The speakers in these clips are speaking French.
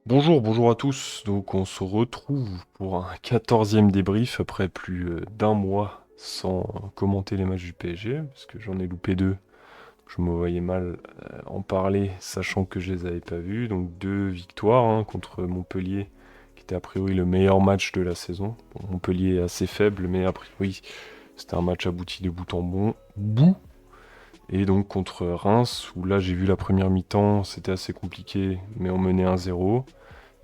Bonjour, bonjour à tous. Donc on se retrouve pour un 14e débrief après plus d'un mois sans commenter les matchs du PSG, parce que j'en ai loupé deux. Je me voyais mal en parler, sachant que je les avais pas vus. Donc deux victoires contre Montpellier, qui était a priori le meilleur match de la saison. Bon, Montpellier est assez faible, mais a priori c'était un match abouti de bout en bout. Et donc contre Reims, où là j'ai vu la première mi-temps, c'était assez compliqué, mais on menait 1-0.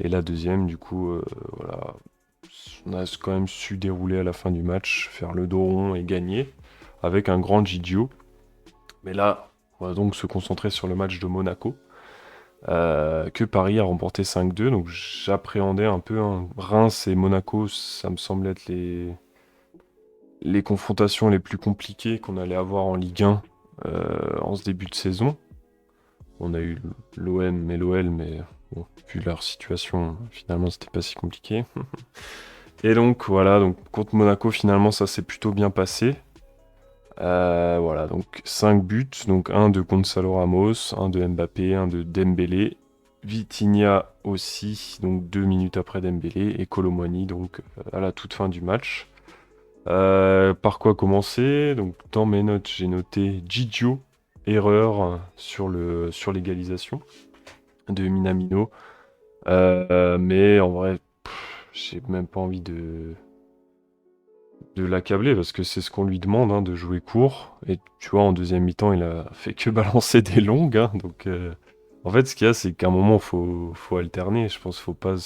Et la deuxième, du coup, voilà, on a quand même su dérouler à la fin du match, faire le dos rond et gagner avec un grand Gigio. Mais là, on va donc se concentrer sur le match de Monaco, que Paris a remporté 5-2. Donc j'appréhendais un peu Reims et Monaco, ça me semblait être les confrontations les plus compliquées qu'on allait avoir en Ligue 1 en ce début de saison. On a eu l'OM et l'OL, mais bon, vu leur situation, finalement, c'était pas si compliqué. Et donc voilà, donc contre Monaco finalement ça s'est plutôt bien passé. Voilà, donc 5 buts, donc un de Gonzalo Ramos, un de Mbappé, un de Dembélé, Vitinha aussi, donc 2 minutes après Dembélé, et Kolo Muani donc à la toute fin du match. Par quoi commencer? Donc dans mes notes j'ai noté Gigio, erreur sur l'égalisation de Minamino. Mais en vrai, j'ai même pas envie de l'accabler parce que c'est ce qu'on lui demande de jouer court. Et tu vois, en deuxième mi-temps, il a fait que balancer des longues. Donc, en fait, ce qu'il y a, c'est qu'à un moment, faut alterner. Je pense faut pas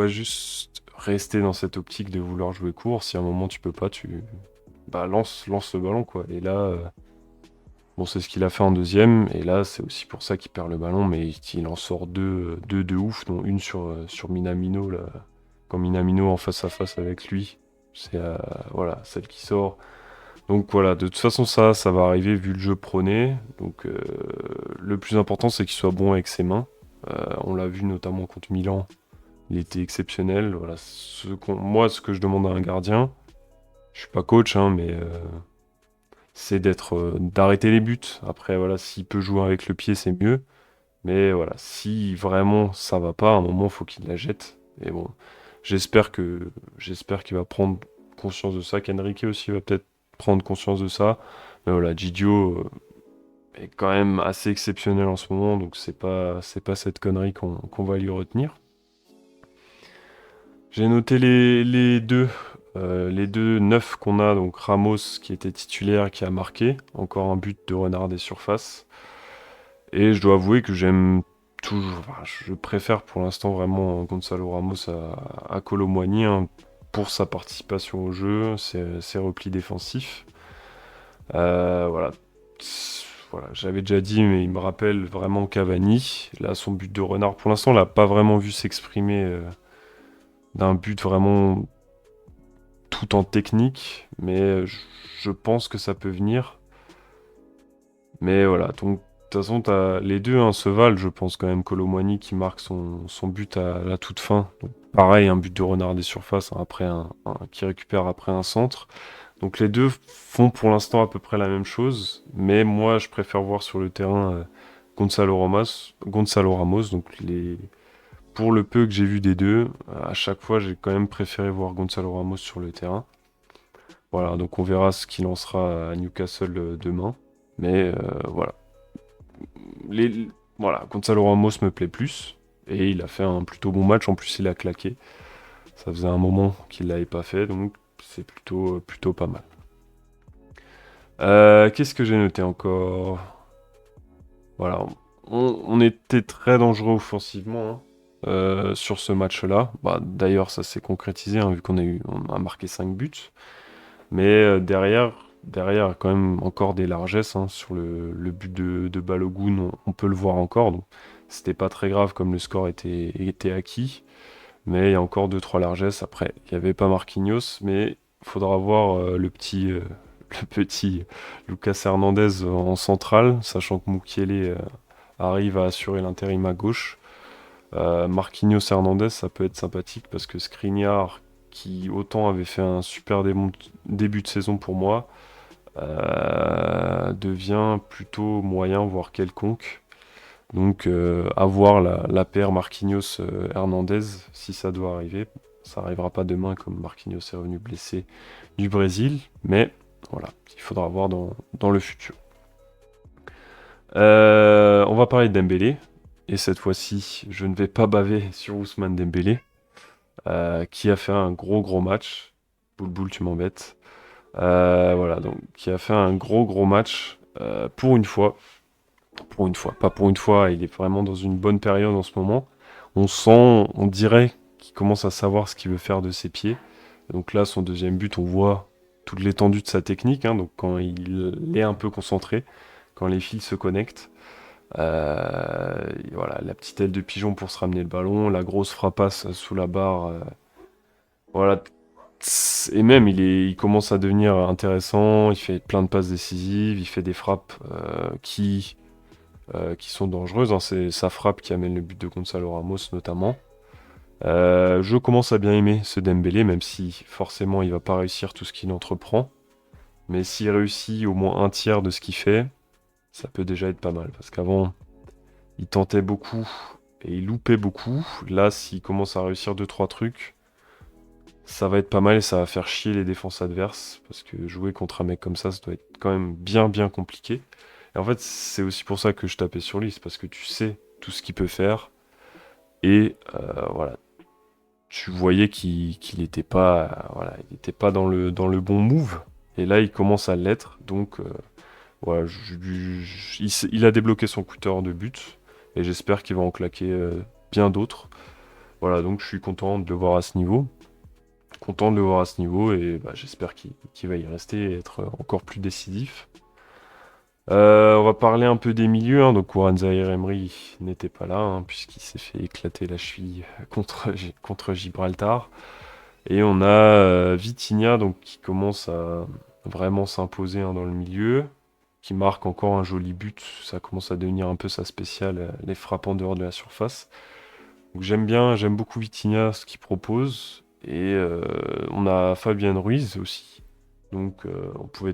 juste rester dans cette optique de vouloir jouer court. Si à un moment tu peux pas, lance le ballon quoi. Et là, bon, c'est ce qu'il a fait en deuxième. Et là, c'est aussi pour ça qu'il perd le ballon, mais il en sort deux de ouf, dont une sur Minamino là, quand Minamino en face à face avec lui. C'est voilà, celle qui sort. Donc voilà, de toute façon ça va arriver vu le jeu prôné. Donc le plus important c'est qu'il soit bon avec ses mains. On l'a vu notamment contre Milan, il était exceptionnel. Voilà, moi ce que je demande à un gardien, je suis pas coach mais c'est d'arrêter les buts. Après voilà, s'il peut jouer avec le pied c'est mieux. Mais voilà, si vraiment ça va pas, à un moment faut qu'il la jette. Et bon, j'espère que j'espère qu'il va prendre conscience de ça, qu'Enrique aussi va peut-être prendre conscience de ça. Mais voilà, Gigio est quand même assez exceptionnel en ce moment, donc c'est pas cette connerie qu'on va lui retenir. J'ai noté les deux neufs qu'on a, donc Ramos qui était titulaire, qui a marqué, encore un but de renard des surfaces. Et je dois avouer que j'aime toujours, enfin, je préfère pour l'instant vraiment Gonzalo Ramos à Kolo Muani pour sa participation au jeu, ses replis défensifs. Voilà. Voilà, j'avais déjà dit, mais il me rappelle vraiment Cavani. Là, son but de renard, pour l'instant, on l'a pas vraiment vu s'exprimer d'un but vraiment tout en technique, mais je pense que ça peut venir. Mais voilà, donc de toute façon, t'as les deux se valent, je pense quand même. Kolo Muani qui marque son but à la toute fin. Donc, pareil, un but de renard des surfaces après qui récupère après un centre. Donc les deux font pour l'instant à peu près la même chose, mais moi je préfère voir sur le terrain Gonzalo Ramos. Donc pour le peu que j'ai vu des deux, à chaque fois j'ai quand même préféré voir Gonzalo Ramos sur le terrain. Voilà, donc on verra ce qu'il lancera à Newcastle demain. Mais voilà. Les, voilà, Gonzalo Ramos me plaît plus. Et il a fait un plutôt bon match. En plus, il a claqué. Ça faisait un moment qu'il l'avait pas fait. Donc, c'est plutôt pas mal. Qu'est-ce que j'ai noté encore? Voilà. On était très dangereux offensivement sur ce match-là. Bah, d'ailleurs, ça s'est concrétisé vu on a marqué 5 buts. Mais derrière, quand même encore des largesses sur le but de Balogun, on peut le voir encore. Donc, c'était pas très grave comme le score était acquis. Mais il y a encore deux trois largesses. Après, il n'y avait pas Marquinhos, mais il faudra voir le petit Lucas Hernandez en centrale, sachant que Mukiele arrive à assurer l'intérim à gauche. Marquinhos Hernandez, ça peut être sympathique parce que Skriniar, qui autant avait fait un super début de saison pour moi, devient plutôt moyen, voire quelconque. Donc à voir la paire Marquinhos-Hernandez si ça doit arriver. Ça arrivera pas demain comme Marquinhos est revenu blessé du Brésil, mais voilà, il faudra voir dans le futur. On va parler de Dembélé, et cette fois-ci, je ne vais pas baver sur Ousmane Dembélé, qui a fait un gros match. Boule, tu m'embêtes. Voilà, donc qui a fait un gros match pour une fois. Pour une fois, pas pour une fois, il est vraiment dans une bonne période en ce moment. On dirait qu'il commence à savoir ce qu'il veut faire de ses pieds. Donc là, son deuxième but, on voit toute l'étendue de sa technique, hein, donc quand il est un peu concentré, quand les fils se connectent. Et voilà, la petite aile de pigeon pour se ramener le ballon, la grosse frappasse sous la barre. Voilà. Et même, il commence à devenir intéressant, il fait plein de passes décisives, il fait des frappes qui sont dangereuses, hein. C'est sa frappe qui amène le but de Gonzalo Ramos notamment. Je commence à bien aimer ce Dembélé, même si forcément il va pas réussir tout ce qu'il entreprend. Mais s'il réussit au moins un tiers de ce qu'il fait, ça peut déjà être pas mal. Parce qu'avant, il tentait beaucoup et il loupait beaucoup. Là, s'il commence à réussir 2-3 trucs, ça va être pas mal et ça va faire chier les défenses adverses. Parce que jouer contre un mec comme ça doit être quand même bien compliqué. Et en fait, c'est aussi pour ça que je tapais sur lui, c'est parce que tu sais tout ce qu'il peut faire. Et voilà, tu voyais qu'il n'était pas, voilà, il était pas dans le bon move. Et là, il commence à l'être. Donc, voilà, il a débloqué son cutter de but. Et j'espère qu'il va en claquer bien d'autres. Voilà, donc je suis content de le voir à ce niveau. Content de le voir à ce niveau. Et bah, j'espère qu'il va y rester et être encore plus décisif. On va parler un peu des milieux, hein. Donc Warren Zaïre-Emery n'était pas là, hein, puisqu'il s'est fait éclater la cheville contre Gibraltar. Et on a Vitinha donc, qui commence à vraiment s'imposer, hein, dans le milieu, qui marque encore un joli but. Ça commence à devenir un peu sa spéciale, les frappes en dehors de la surface. Donc j'aime beaucoup Vitinha, ce qu'il propose. Et on a Fabien Ruiz aussi. Donc on pouvait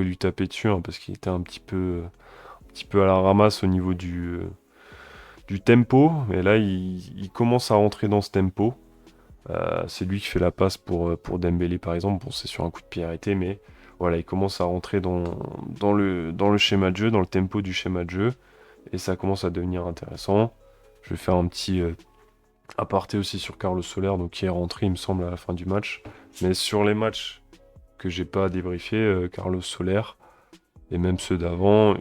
lui taper dessus, hein, parce qu'il était un petit peu à la ramasse au niveau du tempo. Mais là, il commence à rentrer dans ce tempo. C'est lui qui fait la passe pour Dembélé par exemple. Bon, c'est sur un coup de pied arrêté, mais voilà, il commence à rentrer dans le schéma de jeu, dans le tempo du schéma de jeu. Et ça commence à devenir intéressant. Je vais faire un petit aparté aussi sur Carlos Soler, donc qui est rentré, il me semble, à la fin du match. Mais sur les matchs que j'ai pas débriefé, Carlos Soler, et même ceux d'avant,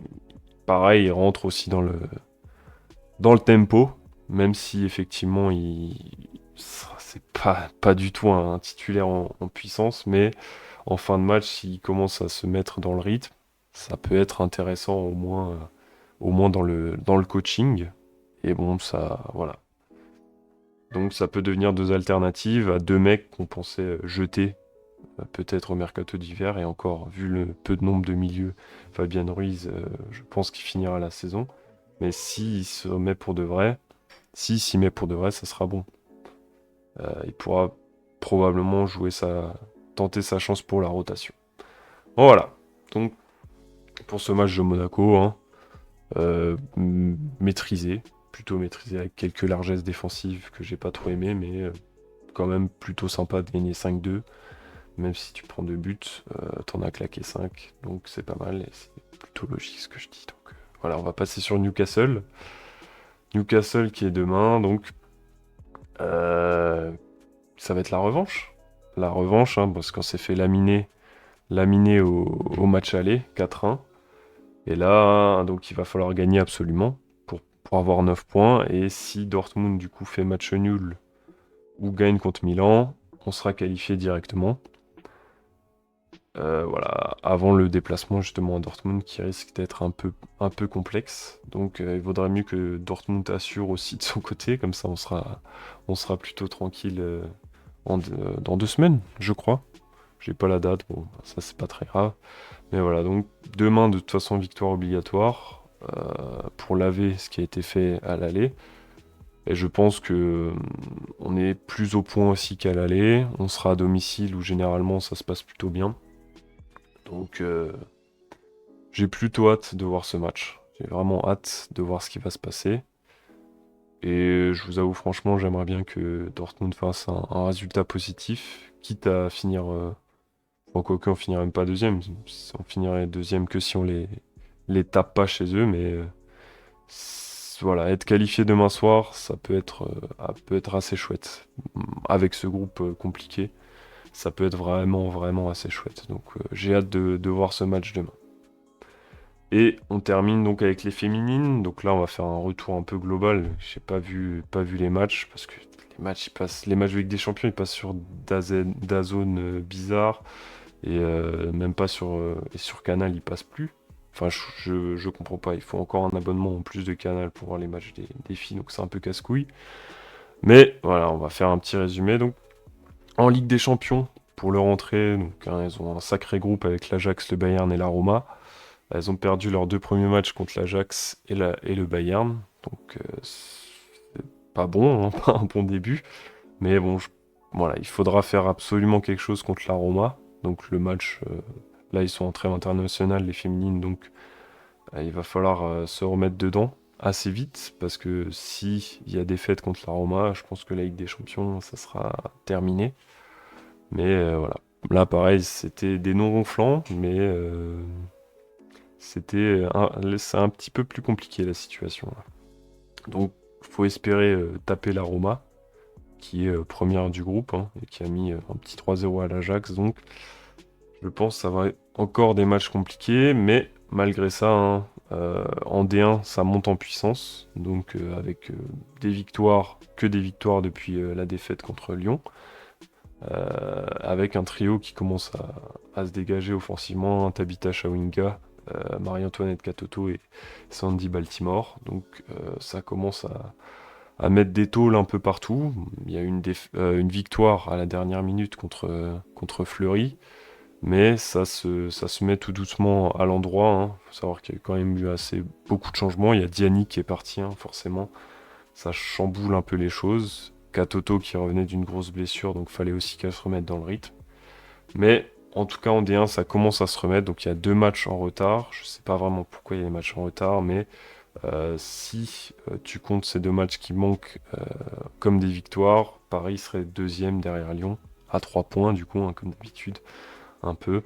pareil, il rentre aussi dans le tempo, même si effectivement c'est pas du tout un titulaire en puissance, mais en fin de match, s'il commence à se mettre dans le rythme, ça peut être intéressant au moins dans le coaching. Et bon, ça, voilà. Donc ça peut devenir deux alternatives à deux mecs qu'on pensait jeter peut-être au mercato d'hiver. Et encore, vu le peu de nombre de milieux, Fabien Ruiz, je pense qu'il finira la saison. Mais s'il s'y met pour de vrai, ça sera bon. Il pourra probablement tenter sa chance pour la rotation. Voilà. Donc pour ce match de Monaco, hein, maîtrisé, plutôt maîtrisé avec quelques largesses défensives que j'ai pas trop aimé, mais quand même plutôt sympa de gagner 5-2. Même si tu prends 2 buts, t'en as claqué 5, donc c'est pas mal et c'est plutôt logique ce que je dis. Donc voilà, on va passer sur Newcastle. Newcastle qui est demain, donc ça va être la revanche. La revanche, hein, parce qu'on s'est fait laminer au match aller, 4-1. Et là, donc il va falloir gagner absolument pour avoir 9 points. Et si Dortmund du coup fait match nul ou gagne contre Milan, on sera qualifié directement. Voilà, avant le déplacement justement à Dortmund qui risque d'être un peu complexe. Donc il vaudrait mieux que Dortmund assure aussi de son côté, comme ça on sera plutôt tranquille dans 2 semaines, je crois. J'ai pas la date, bon, ça c'est pas très grave. Mais voilà, donc demain de toute façon victoire obligatoire pour laver ce qui a été fait à l'aller. Et je pense que on est plus au point aussi qu'à l'aller. On sera à domicile où généralement ça se passe plutôt bien. Donc j'ai plutôt hâte de voir ce match. J'ai vraiment hâte de voir ce qui va se passer. Et je vous avoue franchement, j'aimerais bien que Dortmund fasse un résultat positif, quitte à finir... Bon, quoique on finirait même pas deuxième. On finirait deuxième que si on les tape pas chez eux, mais voilà, être qualifié demain soir, ça peut être assez chouette. Avec ce groupe compliqué, ça peut être vraiment, vraiment assez chouette. Donc j'ai hâte de voir ce match demain. Et on termine donc avec les féminines. Donc là, on va faire un retour un peu global. J'ai pas vu les matchs parce que les matchs de Ligue des Champions, ils passent sur DAZN bizarre et même pas sur Canal, ils passent plus. Enfin, je comprends pas. Il faut encore un abonnement en plus de Canal pour voir les matchs des filles, donc c'est un peu casse-couille. Mais voilà, on va faire un petit résumé. Donc, en Ligue des Champions, pour leur entrée, donc, hein, ils ont un sacré groupe avec l'Ajax, le Bayern et la Roma. Elles ont perdu leurs deux premiers matchs contre l'Ajax et le Bayern. Donc, c'est pas bon, hein, pas un bon début. Mais bon, voilà, il faudra faire absolument quelque chose contre la Roma. Donc, le match, là, ils sont en trêve internationale, les féminines. Donc, il va falloir se remettre dedans assez vite. Parce que si il y a défaite contre la Roma, je pense que la Ligue des Champions, ça sera terminé. Mais voilà. Là, pareil, c'était des non ronflants, mais c'est un petit peu plus compliqué la situation, là. Donc, faut espérer taper la Roma, qui est première du groupe, hein, et qui a mis un petit 3-0 à l'Ajax. Donc, je pense que ça va être encore des matchs compliqués, mais malgré ça, hein, en D1, ça monte en puissance. Donc, avec des victoires depuis la défaite contre Lyon. Avec un trio qui commence à se dégager offensivement, un Tabitha Chawinga, Marie-Antoinette Katoto et Sandy Baltimore. Donc ça commence à mettre des tôles un peu partout. Il y a une victoire à la dernière minute contre Fleury, mais ça se met tout doucement à l'endroit, hein. Faut savoir qu'il y a quand même eu beaucoup de changements. Il y a Diani qui est parti, hein, forcément. Ça chamboule un peu les choses. Katoto qui revenait d'une grosse blessure, donc fallait aussi qu'elle se remette dans le rythme. Mais en tout cas en D1 ça commence à se remettre, donc il y a deux matchs en retard. Je sais pas vraiment pourquoi il y a des matchs en retard, mais si tu comptes ces deux matchs qui manquent comme des victoires, Paris serait deuxième derrière Lyon, à 3 points du coup, hein, comme d'habitude, un peu.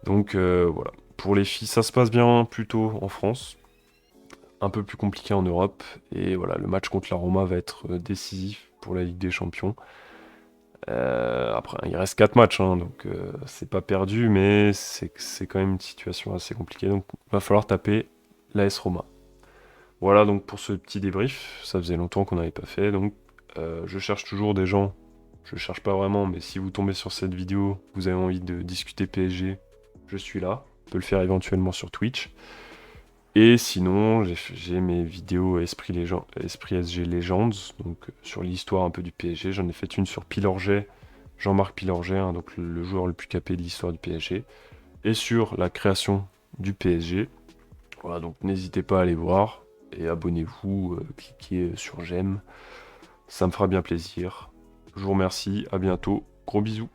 Donc voilà. Pour les filles, ça se passe bien plutôt en France, un peu plus compliqué en Europe. Et voilà, le match contre la Roma va être décisif pour la Ligue des Champions. Après, il reste 4 matchs, hein, donc c'est pas perdu, mais c'est quand même une situation assez compliquée. Donc il va falloir taper l'AS Roma. Voilà donc pour ce petit débrief. Ça faisait longtemps qu'on n'avait pas fait. Donc je cherche toujours des gens. Je cherche pas vraiment, mais si vous tombez sur cette vidéo, vous avez envie de discuter PSG, je suis là. On peut le faire éventuellement sur Twitch. Et sinon, j'ai mes vidéos Esprit SG Legends, donc sur l'histoire un peu du PSG. J'en ai fait une sur Pilorget, Jean-Marc Pilorget, hein, donc le joueur le plus capé de l'histoire du PSG, et sur la création du PSG. Voilà, donc n'hésitez pas à aller voir et abonnez-vous, cliquez sur j'aime, ça me fera bien plaisir. Je vous remercie, à bientôt, gros bisous.